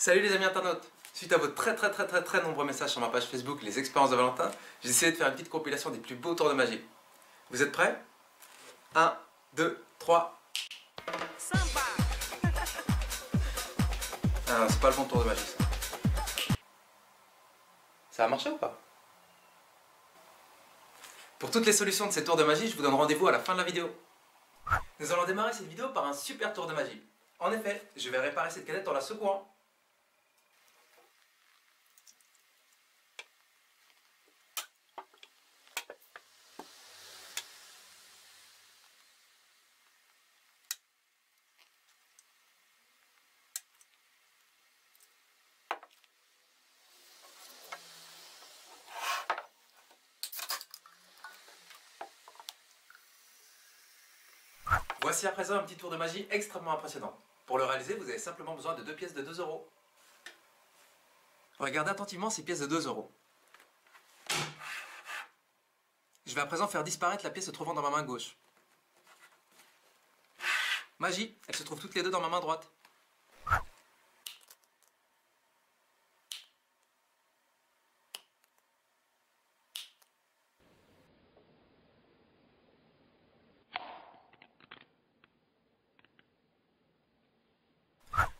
Salut les amis internautes. Suite à vos très nombreux messages sur ma page Facebook Les Expériences de Valentin, j'ai essayé de faire une petite compilation des plus beaux tours de magie. Vous êtes prêts? 1, 2, 3. Ah, c'est pas le bon tour de magie ça. Ça a marché ou pas? Pour toutes les solutions de ces tours de magie, je vous donne rendez-vous à la fin de la vidéo. Nous allons démarrer cette vidéo par un super tour de magie. En effet, je vais réparer cette canette en la secouant. Voici à présent un petit tour de magie extrêmement impressionnant. Pour le réaliser, vous avez simplement besoin de deux pièces de 2 €. Regardez attentivement ces pièces de 2 €. Je vais à présent faire disparaître la pièce se trouvant dans ma main gauche. Magie, elles se trouvent toutes les deux dans ma main droite.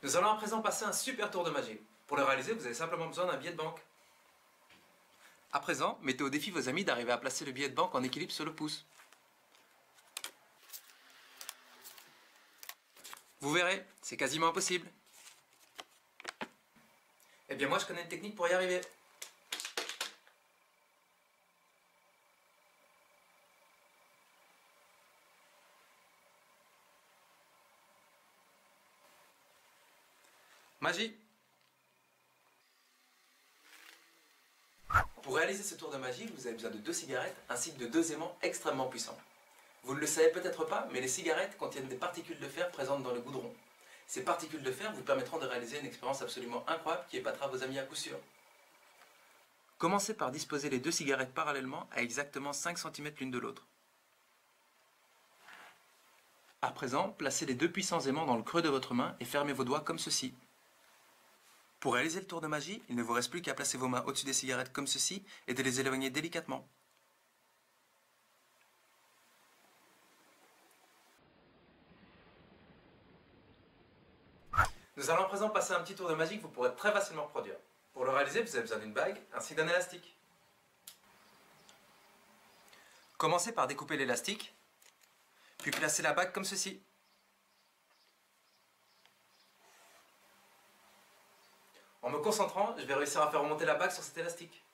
Nous allons à présent passer un super tour de magie. Pour le réaliser, vous avez simplement besoin d'un billet de banque. À présent, mettez au défi vos amis d'arriver à placer le billet de banque en équilibre sur le pouce. Vous verrez, c'est quasiment impossible. Eh bien moi je connais une technique pour y arriver. Magie. Pour réaliser ce tour de magie, vous avez besoin de 2 cigarettes ainsi que de 2 aimants extrêmement puissants. Vous ne le savez peut-être pas, mais les cigarettes contiennent des particules de fer présentes dans le goudron. Ces particules de fer vous permettront de réaliser une expérience absolument incroyable qui épatera vos amis à coup sûr. Commencez par disposer les 2 cigarettes parallèlement à exactement 5 cm l'une de l'autre. À présent, placez les 2 puissants aimants dans le creux de votre main et fermez vos doigts comme ceci. Pour réaliser le tour de magie, il ne vous reste plus qu'à placer vos mains au-dessus des cigarettes comme ceci et de les éloigner délicatement. Nous allons à présent passer un petit tour de magie que vous pourrez très facilement reproduire. Pour le réaliser, vous avez besoin d'une bague ainsi que d'un élastique. Commencez par découper l'élastique, puis placez la bague comme ceci. En me concentrant, je vais réussir à faire remonter la bague sur cet élastique.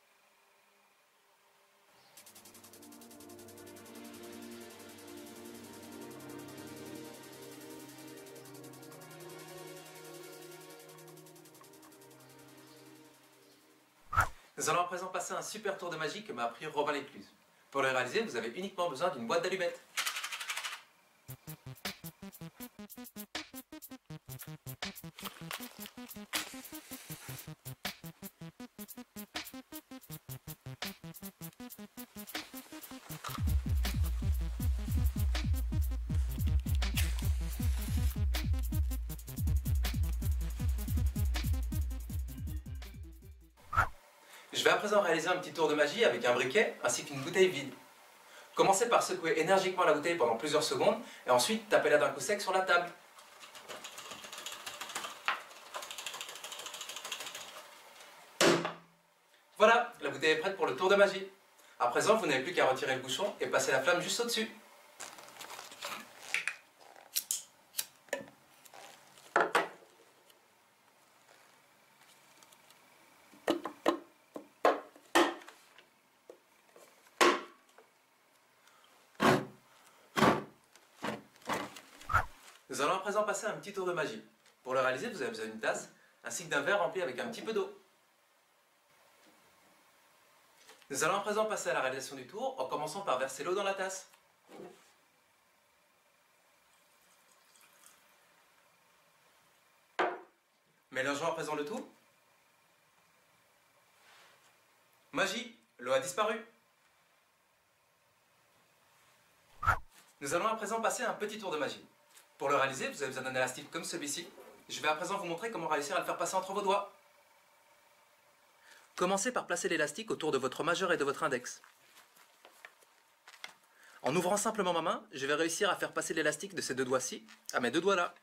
Nous allons à présent passer un super tour de magie que m'a appris Robin l'Écluse. Pour le réaliser, vous avez uniquement besoin d'une boîte d'allumettes. Je vais à présent réaliser un petit tour de magie avec un briquet ainsi qu'une bouteille vide. Commencez par secouer énergiquement la bouteille pendant plusieurs secondes et ensuite tapez-la d'un coup sec sur la table. Voilà, la bouteille est prête pour le tour de magie. À présent, vous n'avez plus qu'à retirer le bouchon et passer la flamme juste au-dessus. Nous allons à présent passer un petit tour de magie. Pour le réaliser, vous avez besoin d'une tasse ainsi que d'un verre rempli avec un petit peu d'eau. Nous allons à présent passer à la réalisation du tour en commençant par verser l'eau dans la tasse. Mélangeons à présent le tout. Magie, l'eau a disparu. Nous allons à présent passer à un petit tour de magie. Pour le réaliser, vous avez besoin d'un élastique comme celui-ci, Je vais à présent vous montrer comment réussir à le faire passer entre vos doigts. Commencez par placer l'élastique autour de votre majeur et de votre index. En ouvrant simplement ma main, je vais réussir à faire passer l'élastique de ces deux doigts-ci à mes deux doigts là.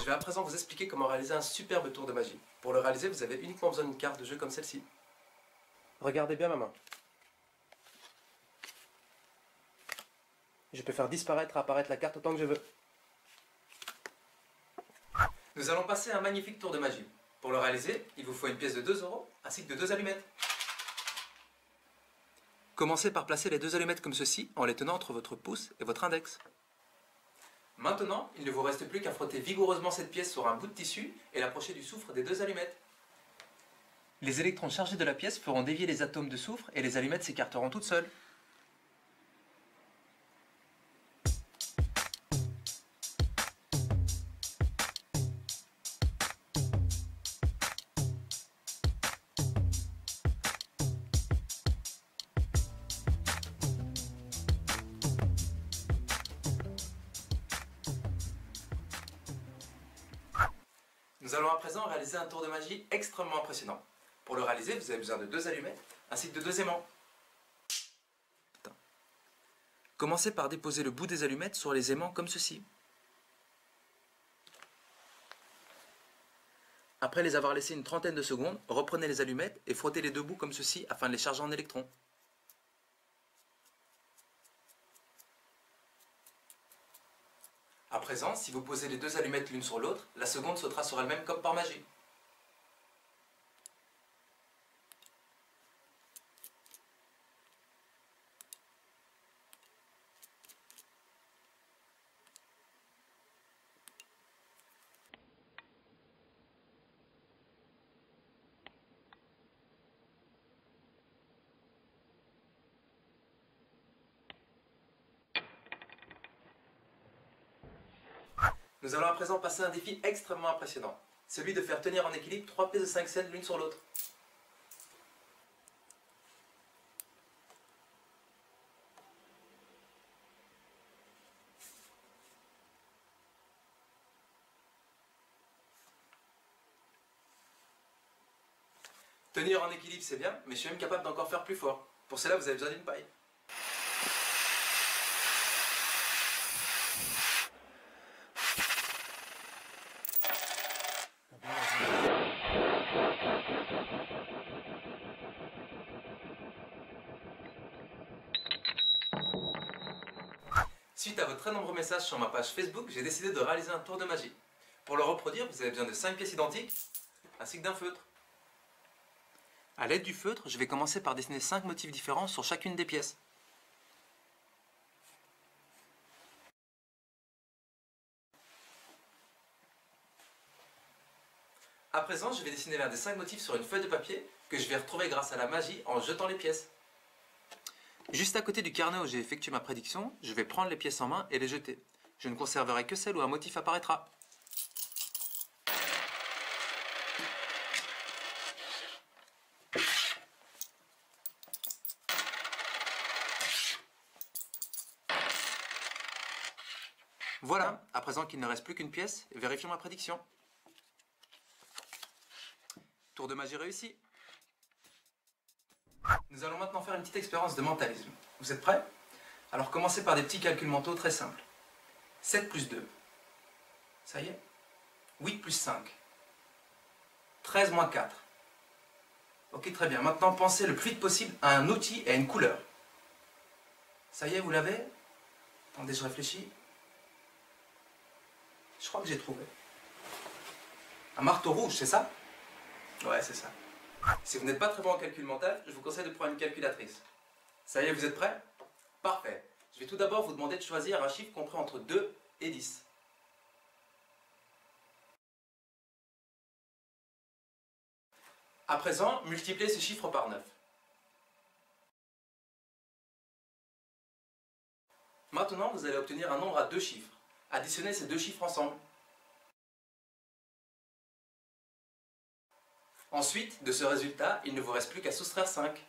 Je vais à présent vous expliquer comment réaliser un superbe tour de magie. Pour le réaliser, vous avez uniquement besoin d'une carte de jeu comme celle-ci. Regardez bien ma main. Je peux faire disparaître et apparaître la carte autant que je veux. Nous allons passer un magnifique tour de magie. Pour le réaliser, il vous faut une pièce de 2 € ainsi que de 2 allumettes. Commencez par placer les 2 allumettes comme ceci en les tenant entre votre pouce et votre index. Maintenant, il ne vous reste plus qu'à frotter vigoureusement cette pièce sur un bout de tissu et l'approcher du soufre des 2 allumettes. Les électrons chargés de la pièce feront dévier les atomes de soufre et les allumettes s'écarteront toutes seules. Nous allons à présent réaliser un tour de magie extrêmement impressionnant. Pour le réaliser, vous avez besoin de 2 allumettes ainsi que de 2 aimants. Commencez par déposer le bout des allumettes sur les aimants comme ceci. Après les avoir laissés une trentaine de secondes, reprenez les allumettes et frottez les deux bouts comme ceci afin de les charger en électrons. À présent, si vous posez les 2 allumettes l'une sur l'autre, la seconde sautera sur elle-même comme par magie. Nous allons à présent passer un défi extrêmement impressionnant, celui de faire tenir en équilibre 3 pièces de 5 cents l'une sur l'autre. Tenir en équilibre c'est bien, mais je suis même capable d'encore faire plus fort. Pour cela vous avez besoin d'une paille. Suite à vos très nombreux messages sur ma page Facebook, j'ai décidé de réaliser un tour de magie. Pour le reproduire, vous avez besoin de 5 pièces identiques, ainsi que d'un feutre. A l'aide du feutre, je vais commencer par dessiner 5 motifs différents sur chacune des pièces. À présent, je vais dessiner l'un des 5 motifs sur une feuille de papier que je vais retrouver grâce à la magie en jetant les pièces. Juste à côté du carnet où j'ai effectué ma prédiction, je vais prendre les pièces en main et les jeter. Je ne conserverai que celles où un motif apparaîtra. Voilà, à présent qu'il ne reste plus qu'une pièce, vérifions ma prédiction. Tour de magie réussi. Nous allons maintenant faire une petite expérience de mentalisme. Vous êtes prêts? Alors commencez par des petits calculs mentaux très simples. 7 plus 2. Ça y est? 8 plus 5. 13 moins 4. Ok, très bien. Maintenant pensez le plus vite possible à un outil et à une couleur. Ça y est, vous l'avez? Attendez, je réfléchis. Je crois que j'ai trouvé. Un marteau rouge, c'est ça? Ouais, c'est ça. Si vous n'êtes pas très bon en calcul mental, je vous conseille de prendre une calculatrice. Ça y est, vous êtes prêts? Parfait. Je vais tout d'abord vous demander de choisir un chiffre compris entre 2 et 10. À présent, multipliez ce chiffre par 9. Maintenant, vous allez obtenir un nombre à deux chiffres. Additionnez ces deux chiffres ensemble. Ensuite, de ce résultat, il ne vous reste plus qu'à soustraire 5.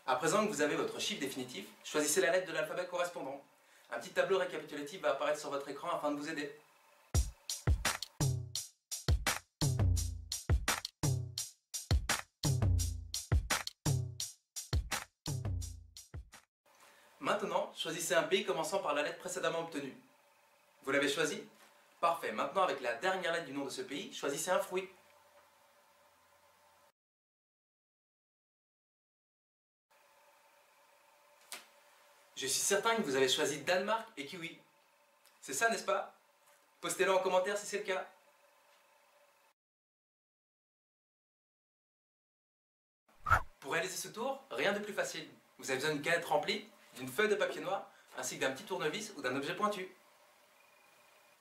À présent que vous avez votre chiffre définitif, choisissez la lettre de l'alphabet correspondant. Un petit tableau récapitulatif va apparaître sur votre écran afin de vous aider. Maintenant, choisissez un pays commençant par la lettre précédemment obtenue. Vous l'avez choisi? Parfait. Maintenant, avec la dernière lettre du nom de ce pays, choisissez un fruit. Je suis certain que vous avez choisi Danemark et kiwi. C'est ça, n'est-ce pas? Postez-le en commentaire si c'est le cas. Pour réaliser ce tour, rien de plus facile. Vous avez besoin d'une canette remplie, d'une feuille de papier noir, ainsi que d'un petit tournevis ou d'un objet pointu.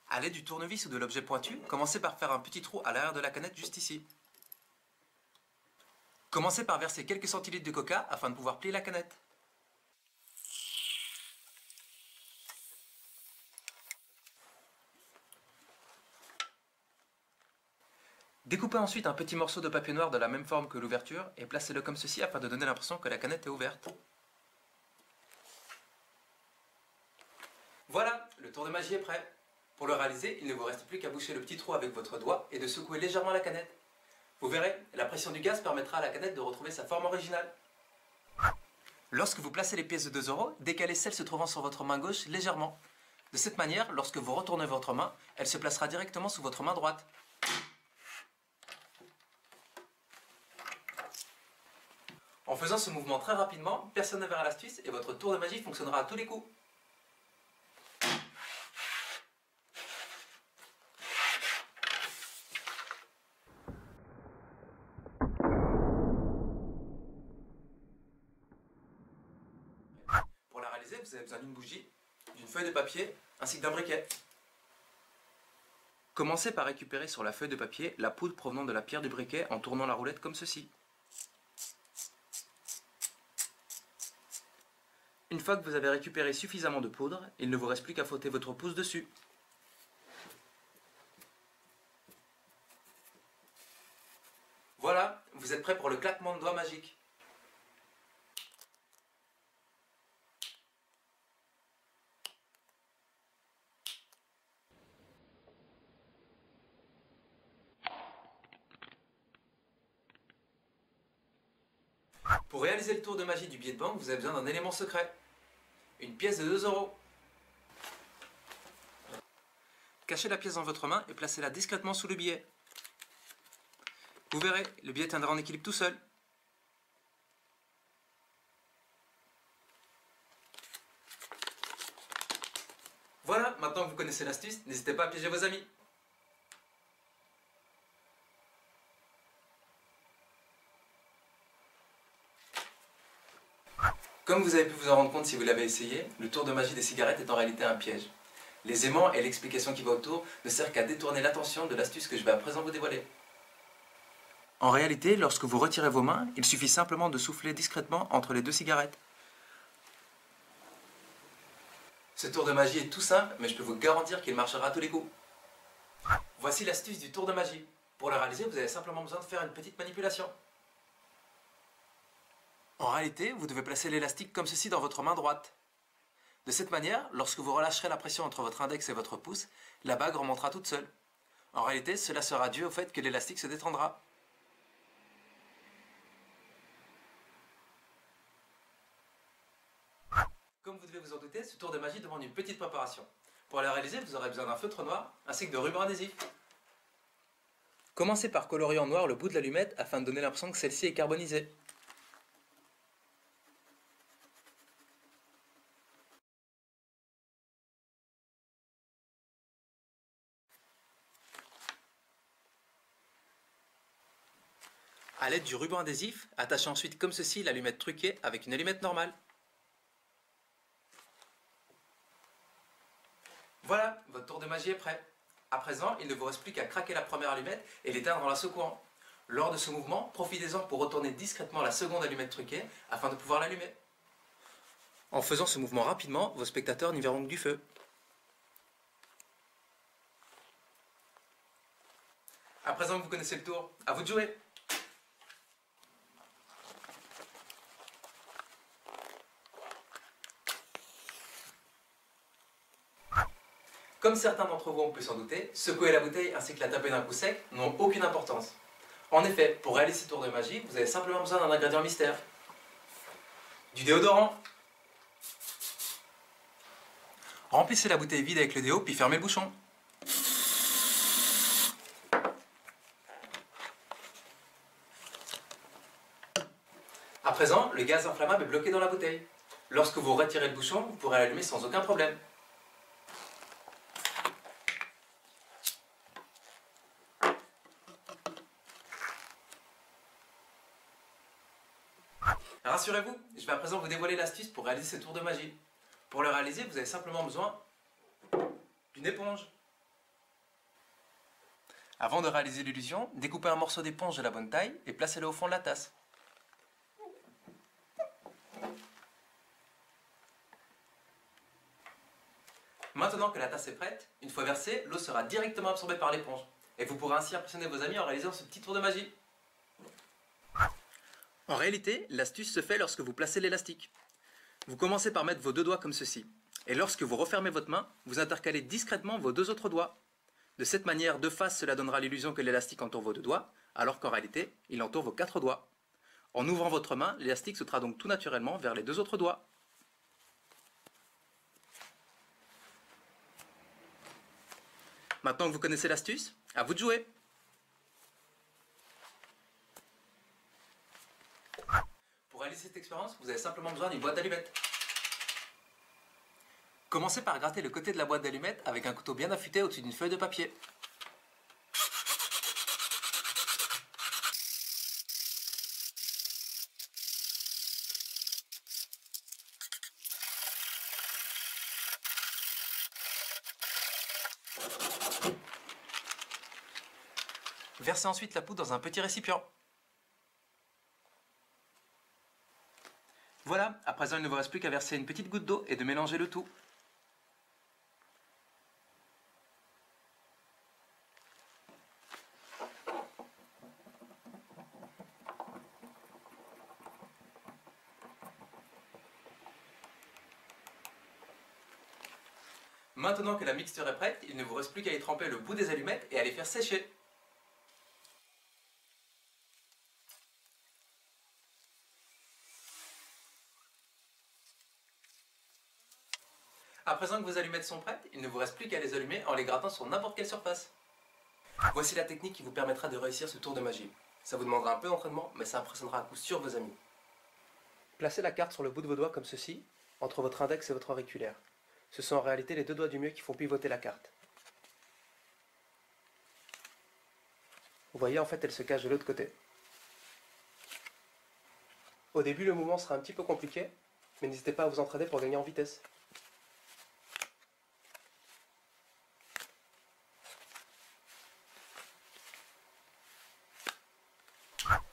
À l'aide du tournevis ou de l'objet pointu, commencez par faire un petit trou à l'arrière de la canette juste ici. Commencez par verser quelques centilitres de coca afin de pouvoir plier la canette. Découpez ensuite un petit morceau de papier noir de la même forme que l'ouverture et placez-le comme ceci afin de donner l'impression que la canette est ouverte. Voilà, le tour de magie est prêt. Pour le réaliser, il ne vous reste plus qu'à boucher le petit trou avec votre doigt et de secouer légèrement la canette. Vous verrez, la pression du gaz permettra à la canette de retrouver sa forme originale. Lorsque vous placez les pièces de 2 €, décalez celles se trouvant sur votre main gauche légèrement. De cette manière, lorsque vous retournez votre main, elle se placera directement sous votre main droite. En faisant ce mouvement très rapidement, personne ne verra l'astuce et votre tour de magie fonctionnera à tous les coups. Pour la réaliser, vous avez besoin d'une bougie, d'une feuille de papier ainsi que d'un briquet. Commencez par récupérer sur la feuille de papier la poudre provenant de la pierre du briquet en tournant la roulette comme ceci. Une fois que vous avez récupéré suffisamment de poudre, il ne vous reste plus qu'à frotter votre pouce dessus. Voilà, vous êtes prêt pour le claquement de doigts magique. Pour réaliser le tour de magie du billet de banque, vous avez besoin d'un élément secret. Une pièce de 2 €. Cachez la pièce dans votre main et placez-la discrètement sous le billet. Vous verrez, le billet tiendra en équilibre tout seul. Voilà, maintenant que vous connaissez l'astuce, n'hésitez pas à piéger vos amis. Comme vous avez pu vous en rendre compte si vous l'avez essayé, le tour de magie des cigarettes est en réalité un piège. Les aimants et l'explication qui va autour ne servent qu'à détourner l'attention de l'astuce que je vais à présent vous dévoiler. En réalité, lorsque vous retirez vos mains, il suffit simplement de souffler discrètement entre les deux cigarettes. Ce tour de magie est tout simple, mais je peux vous garantir qu'il marchera à tous les coups. Voici l'astuce du tour de magie. Pour le réaliser, vous avez simplement besoin de faire une petite manipulation. En réalité, vous devez placer l'élastique comme ceci dans votre main droite. De cette manière, lorsque vous relâcherez la pression entre votre index et votre pouce, la bague remontera toute seule. En réalité, cela sera dû au fait que l'élastique se détendra. Comme vous devez vous en douter, ce tour de magie demande une petite préparation. Pour la réaliser, vous aurez besoin d'un feutre noir ainsi que de ruban adhésif. Commencez par colorer en noir le bout de l'allumette afin de donner l'impression que celle-ci est carbonisée. A l'aide du ruban adhésif, attachez ensuite comme ceci l'allumette truquée avec une allumette normale. Voilà, votre tour de magie est prêt. À présent, il ne vous reste plus qu'à craquer la première allumette et l'éteindre en la secouant. Lors de ce mouvement, profitez-en pour retourner discrètement la seconde allumette truquée afin de pouvoir l'allumer. En faisant ce mouvement rapidement, vos spectateurs n'y verront que du feu. À présent que vous connaissez le tour, à vous de jouer! Comme certains d'entre vous ont pu s'en douter, secouer la bouteille ainsi que la taper d'un coup sec n'ont aucune importance. En effet, pour réaliser ce tour de magie, vous avez simplement besoin d'un ingrédient mystère. Du déodorant. Remplissez la bouteille vide avec le déo, puis fermez le bouchon. À présent, le gaz inflammable est bloqué dans la bouteille. Lorsque vous retirez le bouchon, vous pourrez l'allumer sans aucun problème. Rassurez-vous, je vais à présent vous dévoiler l'astuce pour réaliser ce tour de magie. Pour le réaliser, vous avez simplement besoin d'une éponge. Avant de réaliser l'illusion, découpez un morceau d'éponge de la bonne taille et placez-le au fond de la tasse. Maintenant que la tasse est prête, une fois versée, l'eau sera directement absorbée par l'éponge. Et vous pourrez ainsi impressionner vos amis en réalisant ce petit tour de magie. En réalité, l'astuce se fait lorsque vous placez l'élastique. Vous commencez par mettre vos deux doigts comme ceci. Et lorsque vous refermez votre main, vous intercalez discrètement vos deux autres doigts. De cette manière, de face, cela donnera l'illusion que l'élastique entoure vos deux doigts, alors qu'en réalité, il entoure vos quatre doigts. En ouvrant votre main, l'élastique sautera donc tout naturellement vers les deux autres doigts. Maintenant que vous connaissez l'astuce, à vous de jouer! Pour réaliser cette expérience, vous avez simplement besoin d'une boîte d'allumettes. Commencez par gratter le côté de la boîte d'allumettes avec un couteau bien affûté au-dessus d'une feuille de papier. Versez ensuite la poudre dans un petit récipient. Voilà, à présent il ne vous reste plus qu'à verser une petite goutte d'eau et de mélanger le tout. Maintenant que la mixture est prête, il ne vous reste plus qu'à y tremper le bout des allumettes et à les faire sécher. À présent que vos allumettes sont prêtes, il ne vous reste plus qu'à les allumer en les grattant sur n'importe quelle surface. Voici la technique qui vous permettra de réussir ce tour de magie. Ça vous demandera un peu d'entraînement, mais ça impressionnera à coup sûr vos amis. Placez la carte sur le bout de vos doigts comme ceci, entre votre index et votre auriculaire. Ce sont en réalité les deux doigts du milieu qui font pivoter la carte. Vous voyez, en fait, elle se cache de l'autre côté. Au début, le mouvement sera un petit peu compliqué, mais n'hésitez pas à vous entraîner pour gagner en vitesse.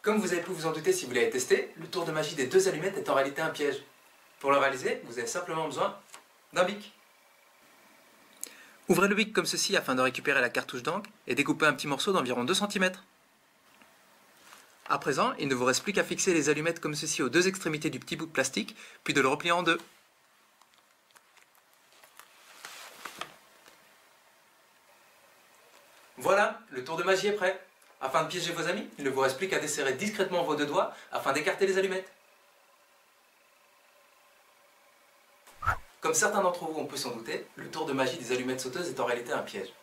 Comme vous avez pu vous en douter si vous l'avez testé, le tour de magie des deux allumettes est en réalité un piège. Pour le réaliser, vous avez simplement besoin d'un bic. Ouvrez le bic comme ceci afin de récupérer la cartouche d'encre et découpez un petit morceau d'environ 2 cm. À présent, il ne vous reste plus qu'à fixer les allumettes comme ceci aux deux extrémités du petit bout de plastique, puis de le replier en deux. Voilà, le tour de magie est prêt. Afin de piéger vos amis, il ne vous reste plus qu'à desserrer discrètement vos deux doigts afin d'écarter les allumettes. Comme certains d'entre vous ont pu s'en douter, le tour de magie des allumettes sauteuses est en réalité un piège.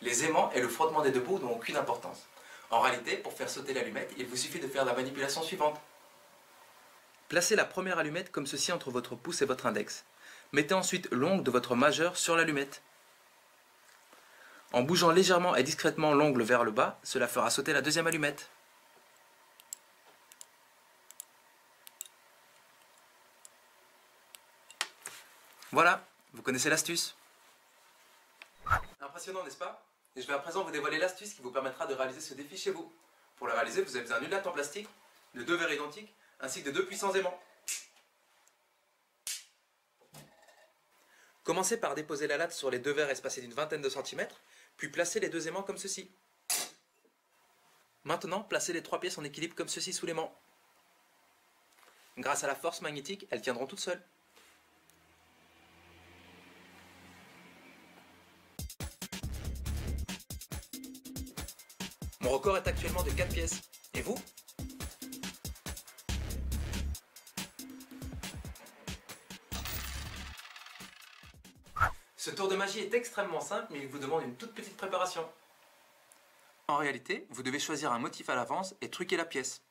Les aimants et le frottement des deux bouts n'ont aucune importance. En réalité, pour faire sauter l'allumette, il vous suffit de faire la manipulation suivante. Placez la première allumette comme ceci entre votre pouce et votre index. Mettez ensuite l'ongle de votre majeur sur l'allumette. En bougeant légèrement et discrètement l'ongle vers le bas, cela fera sauter la deuxième allumette. Voilà, vous connaissez l'astuce. Impressionnant, n'est-ce pas? Et je vais à présent vous dévoiler l'astuce qui vous permettra de réaliser ce défi chez vous. Pour le réaliser, vous avez besoin d'une latte en plastique, de 2 verres identiques, ainsi que de 2 puissants aimants. Commencez par déposer la latte sur les 2 verres espacés d'une vingtaine de centimètres, puis placez les 2 aimants comme ceci. Maintenant, placez les 3 pièces en équilibre comme ceci sous l'aimant. Grâce à la force magnétique, elles tiendront toutes seules. Mon record est actuellement de 4 pièces. Et vous ? Ce tour de magie est extrêmement simple, mais il vous demande une toute petite préparation. En réalité, vous devez choisir un motif à l'avance et truquer la pièce.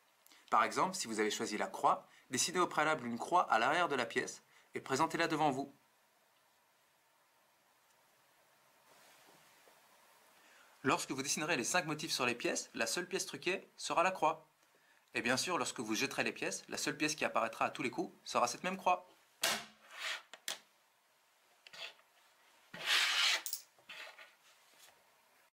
Par exemple, si vous avez choisi la croix, dessinez au préalable une croix à l'arrière de la pièce et présentez-la devant vous. Lorsque vous dessinerez les 5 motifs sur les pièces, la seule pièce truquée sera la croix. Et bien sûr, lorsque vous jetterez les pièces, la seule pièce qui apparaîtra à tous les coups sera cette même croix.